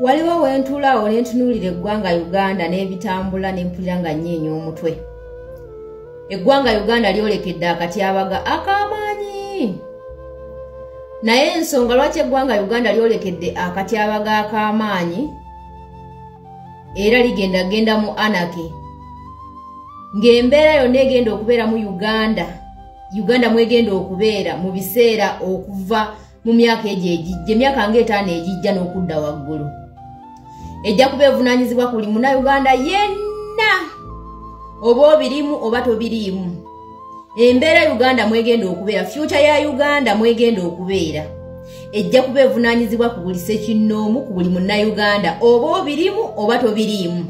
Waliwo wentulawo nentunulira eggwanga Uganda n'ebitambula n'empulira nga nnyeenye omutwe. Eggwanga Uganda lyolekedde akatyabaga ak'amaanyi. Naye ensonga lwaki eggwanga Uganda lyolekedde akatyabaga ak'amaanyi era ligenda mu anarchy. Ng'embeera yonna egenda okubeera mu Uganda mwegenda okubeera mu biseera okuva mu myaka egyo egijja, emyaka ng'etaano egijja n'okudda waggulu. Ejja kuba evunaanyizibwa ku buli Munnayuganda yenna, oba obirimu oba tobiriimu. Embeera Uganda mwegenda okubeera, future ya Uganda mwegenda okubeera, ejja kuba evunaanyizibwa ku buli ssekinnoomu, ku buli Munnayuganda, oba obirimu oba tobiriimu.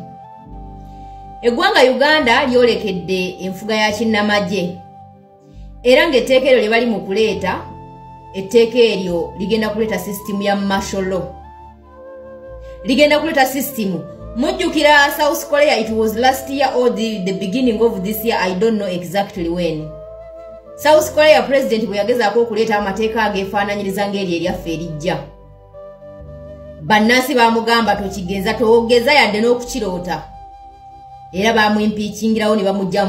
Eggwanga Uganda lyolekedde enfuga ya kinnamagye, era ng'etteeka eryo lye bali mu kuleeta, etteeka eryo ligenda kuleeta system ya martial law. Ligenda kuleeta system. Mujjukira South Korea, it was last year or the beginning of this year, I don't know exactly when. South Korea president bwe yagezaako okuleeta amateeka ageefaananyiriza ng'eri eryaffe erijja. Bannansi baamugamba tokigeza, toogeza yadde n'okukiroota. Era baamwimpiikingirawo ne bamujja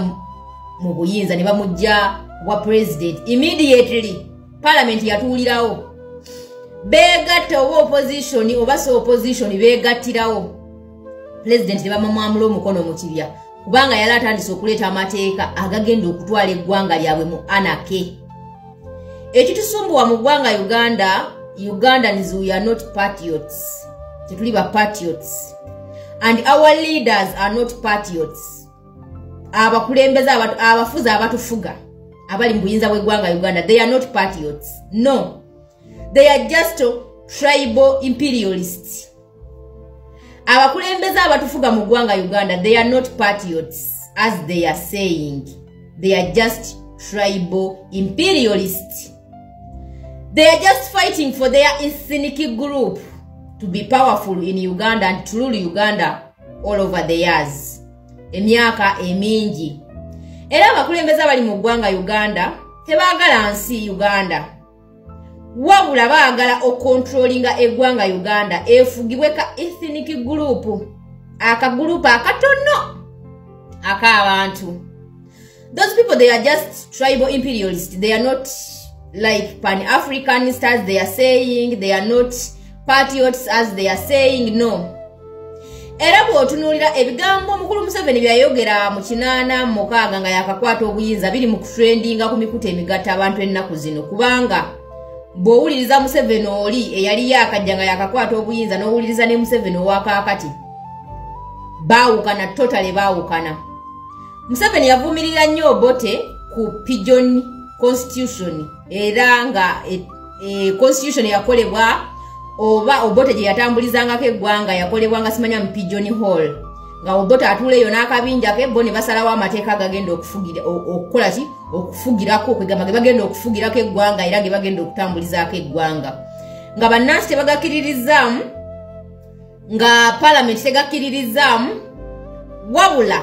mu buyinza, ne bamujja bwa president. Immediately, parliament yatuulirawo. Beegatta oba opposition oba so opposition beegattirawo. President ne bamwamula omukono mu kibya, kubanga yali atandise okuleeta amateeka agagenda okutwala eggwanga lyabwe mu anarchy. Ekitusumbuwa mu ggwanga Ugandans, we are not patriots. Tetuli ba patriots. And our leaders are not patriots. Abakulembeze abafuzi abatufuga abali mu buyinza bw'eggwanga Uganda, they are not patriots. No. They are just tribal imperialists. Abakulembeze abatufuga mu ggwanga Uganda, they are not patriots, as they are saying. They are just tribal imperialists. They are just fighting for their ethnic group to be powerful in Uganda and to rule Uganda all over the years. Emyaka emingi. Era abakulembeze abali mu ggwanga Uganda tebaagala nsi Uganda. Wabula baagala okontrolinga eggwanga Uganda efugibwe ka ethnic group, akagroup akatono ak'abantu. Those people, they are just tribal imperialists. They are not like Pan-Africanists as they are saying. They are not patriots as they are saying. No. Era bw'otunuulira ebigambo Mukulu Museveni byayogera mu 8 nga yakakwata obuyinza biri mu kutrendinga ku mikutu emigatta abantu ennaku zino, kubanga bw'owuliriza Museveni oli eyali yakajja nga yakakwata obuyinza n'owuliriza ne Museveni owakaakati, baawukana, totally baawukana. Museveni yavumirira nnyo Obote ku Pigeon Constitution, era nga constitution yakolebwa oba Obote gye yatambulizangako eggwanga yakolebwa nga simanya mu Pigeon Hall, nga Obote atuuleyo n'akabinja ke, bo ne basalawo amateeka agagenda okukola ki, okufugirako, kwegamba ge bagenda okufugirako eggwanga era ge bagenda okutambulizaako eggwanga, nga bannansi tebagakkiririzaamu, nga parliament tegakkiririzaamu, wabula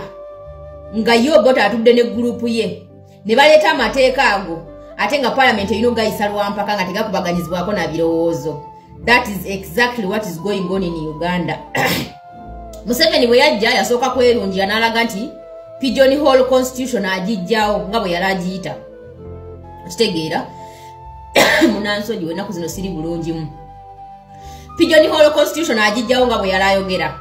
nga ye Obote atudde ne gurupu ye ne baleeta amateeka ago, ate nga parliament erina ogayisa lwampaka nga tegakubaganyizibwako na birowoozo. That is exactly what is going on in Uganda. Museveni bwe yajja yasooka kwerungira n'alaga nti Pigeon Hall Constitution agijjawo nga bwe yali agiyita. Okitegeera? Munansonyi wennaku zino siri bulungimu. Pigeon Hall Constitution agijjawo nga bwe yali ayogera.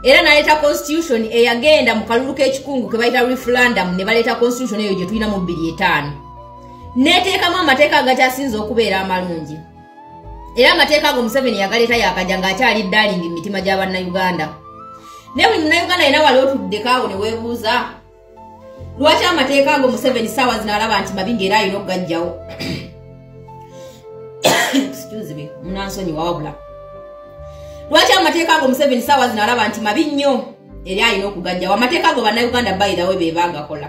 Era n'aleeta constitution eyagenda mu kalulu k'ekikungu ke bayita referendum, ne baleeta constitution eyo gye tulina mu 2005. N'eteekamu amateeka agakyasinza okubeera amalungi. Era amateeka ago Museveni yagaleeta yakajja ng'akyali darling mu mitima gy'Abannayuganda. Ne buli Munnayuganda yenna wali otuddeko awo ne weebuuza lwaki amateeka ago Museveni ssaawa zino alaba nti mabi ng'era alina okugaggyawo. Excuse me, munansonyi wawabula. Lwaki amateeka ago Museveni ssaawa zino alaba nti mabi nnyo era alina okugaggyawo. Amateeka ago Bannayuganda by the way be baagakola.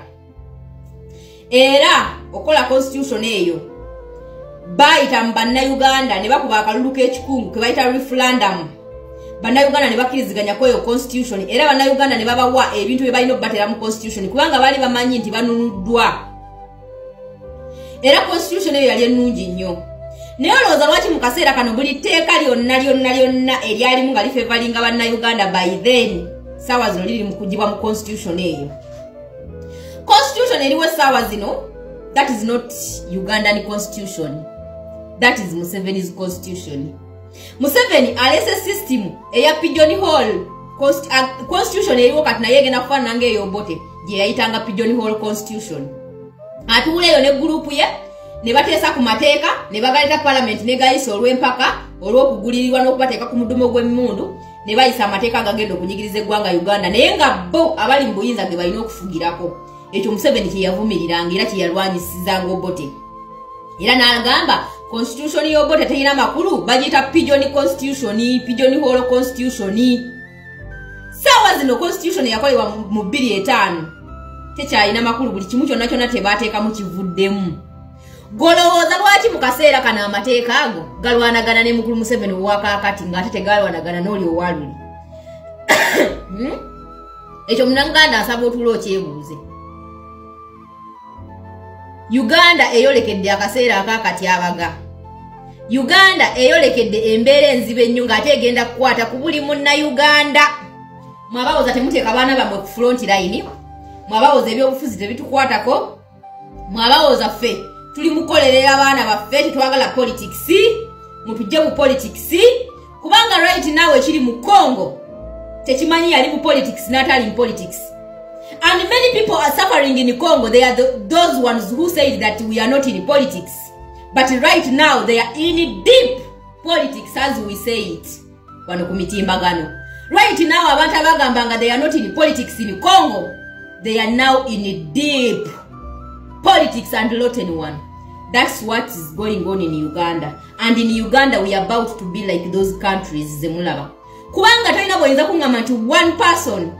Era okola constitution eyo bayita mu Bannayuganda ne bakuba akalulu k'ekikungu ke bayita referendum. Bannayuganda ne bakkiriziganya ku eyo constitution, era Bannayuganda ne babawa ebintu bye balina okubatera mu constitution kubanga baali bamanyi nti banunuddwa. Era constitution eyo yali ennungi nnyo. Naye olowooza lwaki mu kaseera kano buli tteeka lyonna eryalimu nga lifevalinga bannayuganda by then ssaawa zino liri mu kugibwa mu constitution eyo. Constitution eriwo essaawa zino, that is not Ugandan constitution. That is Museveni's constitution. Museveni alese system eya pigeonhole constitution eriwo kati naye egenda kufaanana ng'eyo Obote gye yayitanga pigeonhole constitution. Atuuleyo ne gurupu ye ne bateesa ku mateeka ne bagaleeta parliament ne gayisa olw'empaka olw'okugulirirwa n'okubateeka ku mudumo gw'emmundu ne bayisa amateeka agagenda okunyigiriza eggwanga Uganda naye nga bo abali mu buyinza ge balina okufugirako. Ekyo Museveni kye yavumiriranga era kye yalwanyisizanga Obote. Era n'agamba constitution y'Obote terina makulu bagiyita pigeonhole constitution. Ssaawa zino constitution yakolebwa mu 2005 tekyalina makulu, buli kimu kyonna kyonna tebaateekamu kivuddemu. Golowooza lwaki mu kaseera kano amateeka ago galwanagana ne mukulu Museveni owakaakati ng'ate tegalwanagana n'oli owaluli? Ekyo munnaganda asaba otuula okyebuuze. Uganda eyolekedde akaseera akaakati abaga. Uganda eyolekedde embeera enzibu ennyo ng'ate egenda kukwata ku buli munnayuganda. Mwabawooza temuteeka baana bammwe ku front line, mwabawooza ebyobufuzi tebitukwatako, mwabawooza ffe tuli mukolerera abaana baffe tetwagala politics, mutujje mu politics kubanga right now ekiri mu Congo tekimanyi yali mu politics n'atali mu politics. And many people are suffering in Congo. They are those ones who said that we are not in politics. But right now they are in deep politics as we say it. Wano kumitimbagano. Right now abantu abagambanga they are not in politics in Congo. They are now in deep politics and rotten one. That's what is going on in Uganda. And in Uganda we are about to be like those countries zemulaba. Kubanga talina boyinza kungamba nti one person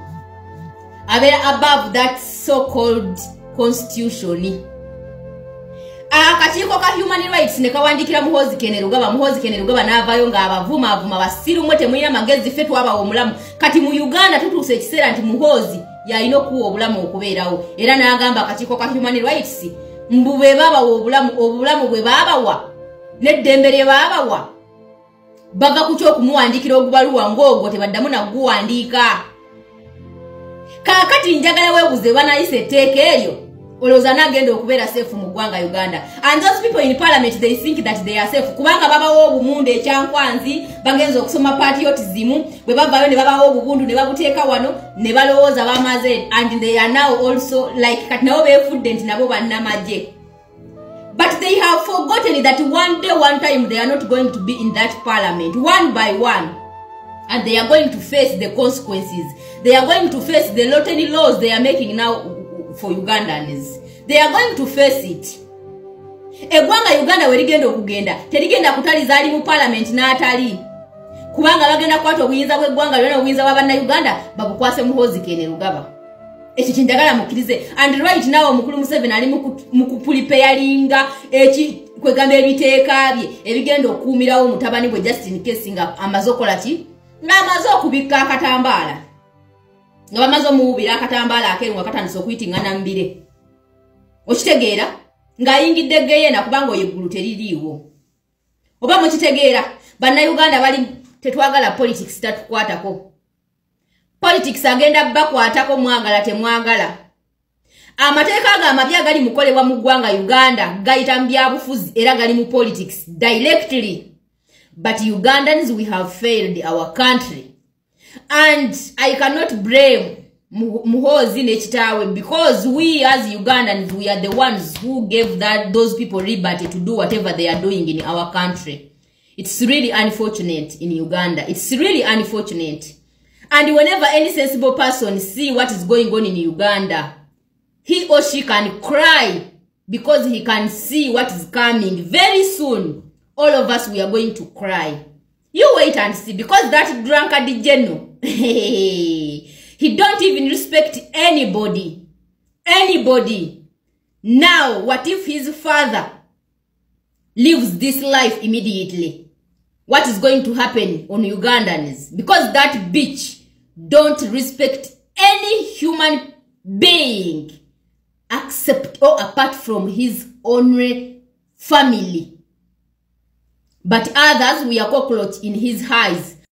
abera above that so-called constitution. Akakiiko ka human rights ne kawandikira Muhoozi Kainerugaba n'avaayo ng'abavuma basiru mwe temulina magezi ffe twabawa omulamu. Kati mu Uganda tutuuse ekiseera nti Muhoozi yalina okuwa obulamu okubeerawo. Era n'agamba akakiiko ka human rights mbu be babawa obulamu bwe baabawa n'eddembe lye baabawa bava ku ky'okumuwandiikira ogubaluwa ng'ogwo tebaddamu naguwandiika. Kaakati njagala weebuze banayise etteeka eryo olowooza n'agenda okubeera safe mu ggwanga Uganda. And those people in parliament they think that they are safe kubanga babawo obumundu ekyankwanzi bagenza okusoma patriotism bwe bavaayo ne babawo obubundu ne babuteeka wano ne balowooza bamaze and they are now also like kati nabo beefudde nti nabo bannamagye. But they have forgotten that one day one time they are not going to be in that parliament one by one. And they are going to face the consequences. They are going to face the rotten laws they are making now for Ugandans. They are going to face it. Eggwanga Uganda werigenda okugenda terigenda kutaliza ali mu parliament n'atali. Kubanga bagenda kwata obuyinza bw'eggwanga lyonna obuyinza bwa bannayuganda babukwase Muhoozi Kainerugaba. Ekyo kinjagala mukkirize. And right now omukulu Museveni ali mu kupulipeyalinga kwegamba ebiteeka bye ebigenda okuumirawo mutabani bwe Justin Case nga amaze okola ki? Ng'amaze okubikka akatambaala. Nga bamaze omuwubira akatambaala akeeru nga katandise okuyitingana mbire. Okitegeera ng'ayingidde geyeena kubanga oyo eggulu teririiwo. Oba mukitegeera bannayuganda bali tetwagala politics tatukwatako. Politics agenda bakwatako mwagala temwagala. Amateeka ago amabya agali mukolebwa mu ggwanga Uganda gayita mu byabufuzi era gali mu politics directly. But Ugandans, we have failed our country. And I cannot blame Muhoozi Nechitawe because we as Ugandans, we are the ones who gave those people liberty to do whatever they are doing in our country. It's really unfortunate in Uganda. It's really unfortunate. And whenever any sensible person see what is going on in Uganda, he or she can cry because he can see what is coming very soon. All of us, we are going to cry. You wait and see, because that drunkard general, he don't even respect anybody. Anybody. Now, what if his father lives this life immediately? What is going to happen on Ugandans? Because that bitch don't respect any human being except or apart from his own family. but others we are cockroach in his eyes.